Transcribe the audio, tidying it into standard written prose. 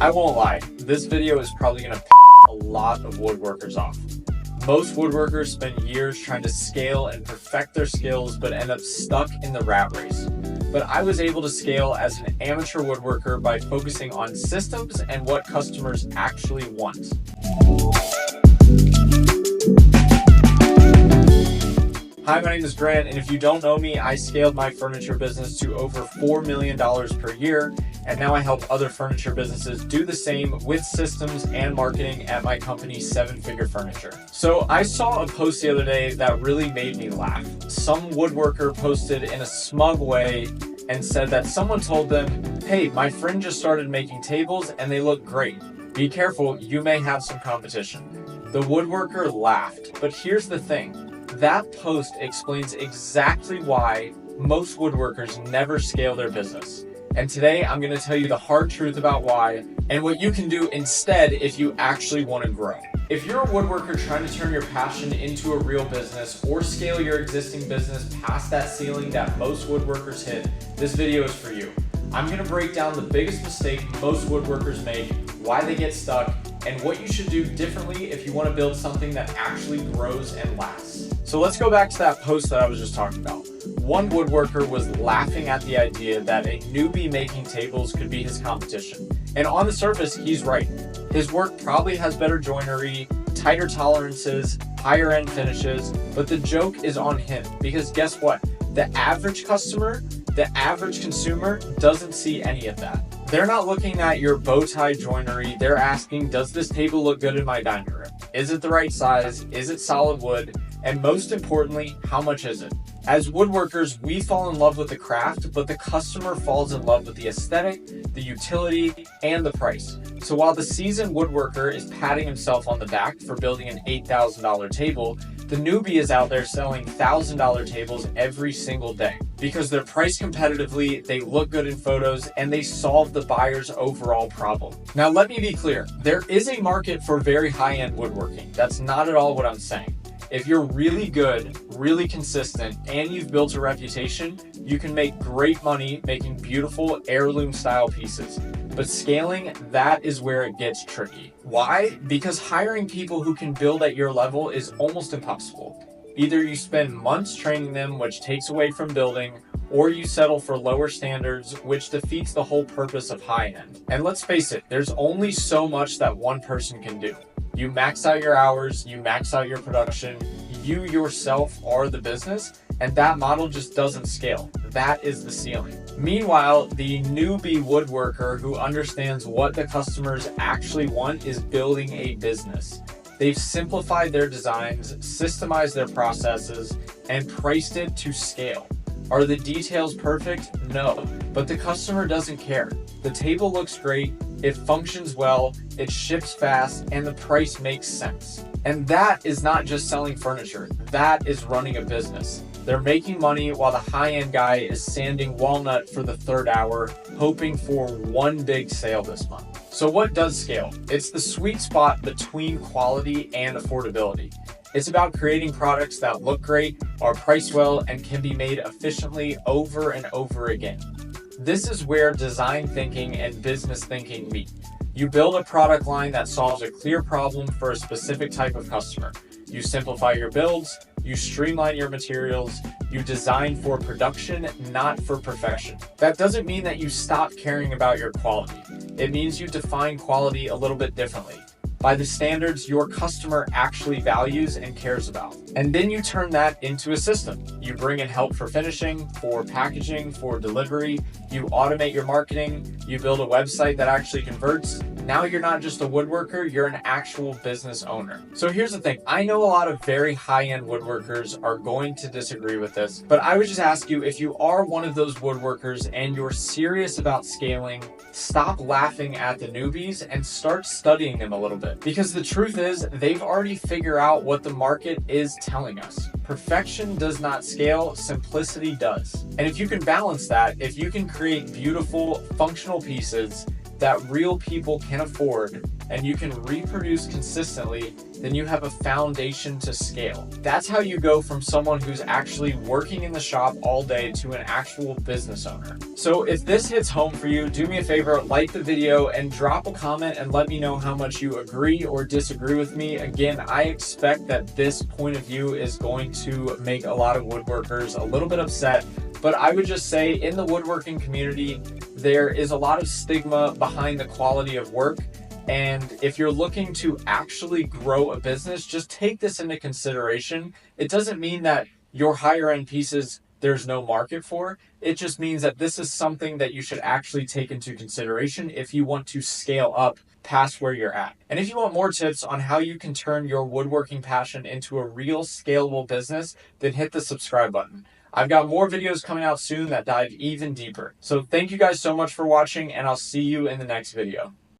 I won't lie, this video is probably going to piss a lot of woodworkers off. Most woodworkers spend years trying to scale and perfect their skills but end up stuck in the rat race. But I was able to scale as an amateur woodworker by focusing on systems and what customers actually want. Hi, my name is Grant, and if you don't know me, I scaled my furniture business to over $4 million per year, and now I help other furniture businesses do the same with systems and marketing at my company, 7-Figure Furniture. So I saw a post the other day that really made me laugh. Some woodworker posted in a smug way and said that someone told them, "Hey, my friend just started making tables and they look great. Be careful, you may have some competition." The woodworker laughed, but here's the thing. That post explains exactly why most woodworkers never scale their business. And today I'm going to tell you the hard truth about why and what you can do instead if you actually want to grow. If you're a woodworker trying to turn your passion into a real business or scale your existing business past that ceiling that most woodworkers hit, this video is for you. I'm going to break down the biggest mistake most woodworkers make, why they get stuck, and what you should do differently if you want to build something that actually grows and lasts. So let's go back to that post that I was just talking about. One woodworker was laughing at the idea that a newbie making tables could be his competition. And on the surface, he's right. His work probably has better joinery, tighter tolerances, higher end finishes, but the joke is on him because guess what? The average customer, the average consumer doesn't see any of that. They're not looking at your bow tie joinery. They're asking, does this table look good in my dining room? Is it the right size? Is it solid wood? And most importantly, how much is it? As woodworkers, we fall in love with the craft, but the customer falls in love with the aesthetic, the utility, and the price. So while the seasoned woodworker is patting himself on the back for building an $8,000 table, the newbie is out there selling $1,000 tables every single day because they're priced competitively, they look good in photos, and they solve the buyer's overall problem. Now, let me be clear. There is a market for very high-end woodworking. That's not at all what I'm saying. If you're really good, really consistent, and you've built a reputation, you can make great money making beautiful heirloom style pieces. But scaling, that is where it gets tricky. Why? Because hiring people who can build at your level is almost impossible. Either you spend months training them, which takes away from building, or you settle for lower standards, which defeats the whole purpose of high-end. And let's face it, there's only so much that one person can do. You max out your hours, you max out your production, you yourself are the business, and that model just doesn't scale. That is the ceiling. Meanwhile, the newbie woodworker who understands what the customers actually want is building a business. They've simplified their designs, systemized their processes, and priced it to scale. Are the details perfect? No, but the customer doesn't care. The table looks great, it functions well, it ships fast, and the price makes sense. And that is not just selling furniture, that is running a business. They're making money while the high-end guy is sanding walnut for the third hour, hoping for one big sale this month. So what does scale? It's the sweet spot between quality and affordability. It's about creating products that look great, are priced well, and can be made efficiently over and over again. This is where design thinking and business thinking meet. You build a product line that solves a clear problem for a specific type of customer. You simplify your builds, you streamline your materials, you design for production, not for perfection. That doesn't mean that you stop caring about your quality. It means you define quality a little bit differently, by the standards your customer actually values and cares about. And then you turn that into a system. You bring in help for finishing, for packaging, for delivery, you automate your marketing, you build a website that actually converts. Now you're not just a woodworker, you're an actual business owner. So here's the thing. I know a lot of very high-end woodworkers are going to disagree with this, but I would just ask you, if you are one of those woodworkers and you're serious about scaling, stop laughing at the newbies and start studying them a little bit. Because the truth is, they've already figured out what the market is telling us. Perfection does not scale, simplicity does. And if you can balance that, if you can create beautiful, functional pieces that real people can afford and you can reproduce consistently, then you have a foundation to scale. That's how you go from someone who's actually working in the shop all day to an actual business owner. So if this hits home for you, do me a favor, like the video and drop a comment and let me know how much you agree or disagree with me. Again, I expect that this point of view is going to make a lot of woodworkers a little bit upset, but I would just say in the woodworking community, there is a lot of stigma behind the quality of work. And if you're looking to actually grow a business, just take this into consideration. It doesn't mean that your higher end pieces there's no market for. It just means that this is something that you should actually take into consideration if you want to scale up past where you're at. And if you want more tips on how you can turn your woodworking passion into a real scalable business, then hit the subscribe button. I've got more videos coming out soon that dive even deeper. So thank you guys so much for watching, and I'll see you in the next video.